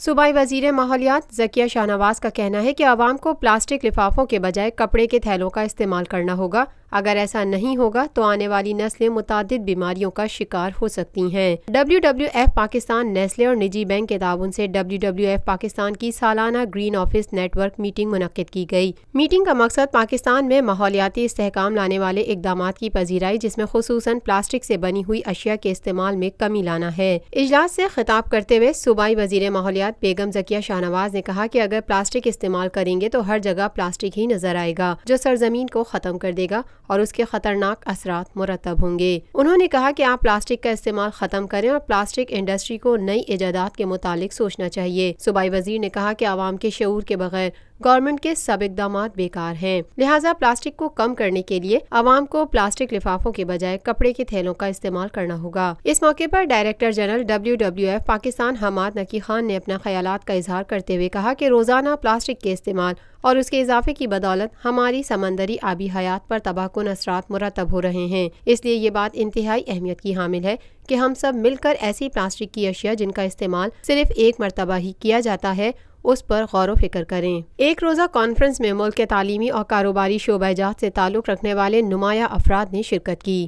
सूबाई वज़ीर माहौलियात ज़किया शाहनवाज का कहना है कि आवाम को प्लास्टिक लिफाफों के बजाय कपड़े के थैलों का इस्तेमाल करना होगा। अगर ऐसा नहीं होगा तो आने वाली नस्लें मुतादिद बीमारियों का शिकार हो सकती हैं। WWF पाकिस्तान, नेस्ले और निजी बैंक के ताउन से WWF पाकिस्तान की सालाना ग्रीन ऑफिस नेटवर्क मीटिंग मुनक्किद की गई। मीटिंग का मकसद पाकिस्तान में माहौलियाती इस्तेहकाम लाने वाले इक़दामात की पजीराई, जिसमें खुसूसन प्लास्टिक से बनी हुई अशिया के इस्तेमाल में कमी लाना है। इजलास से खिताब करते हुए सूबाई वज़ीर माहौलियात बेगम ज़किया शाहनवाज ने कहा कि अगर प्लास्टिक इस्तेमाल करेंगे तो हर जगह प्लास्टिक ही नजर आएगा, जो सरजमीन को ख़त्म कर देगा और उसके खतरनाक असरात मुरतब होंगे। उन्होंने कहा कि आप प्लास्टिक का इस्तेमाल खत्म करें और प्लास्टिक इंडस्ट्री को नई इजादात के मुतालिक सोचना चाहिए। सूबाई वजीर ने कहा कि आवाम के शऊर के बगैर गवर्नमेंट के सब इक़दामात बेकार हैं, लिहाजा प्लास्टिक को कम करने के लिए आवाम को प्लास्टिक लिफाफों के बजाय कपड़े के थैलों का इस्तेमाल करना होगा। इस मौके पर director general WWF Pakistan Hamad Naqi Khan ने अपना ख्यालात का इजहार करते हुए कहा कि रोजाना प्लास्टिक के इस्तेमाल और उसके इजाफे की बदौलत हमारी समंदरी आबी हयात पर तबाहकुन असरात मुरतब हो रहे हैं। इसलिए ये बात इंतहाई अहमियत की हामिल है कि हम सब मिलकर ऐसी प्लास्टिक की अशिया जिनका इस्तेमाल सिर्फ एक मरतबा ही किया जाता है उस पर गौर व फिक्र करें। एक रोज़ा कॉन्फ्रेंस में मुल्क के तालीमी और कारोबारी शोबा-ए-जात से ताल्लुक़ रखने वाले नुमाया अफराद ने शिरकत की।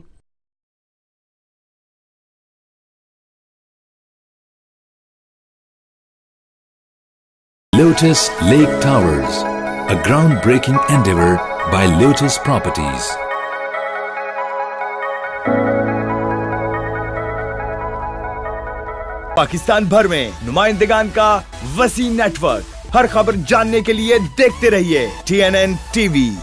Lotus Lake Towers, a groundbreaking endeavor by Lotus Properties. Pakistan भर में नुमाइंदगान का वसी नेटवर्क, हर खबर जानने के लिए देखते रहिए TNN TV।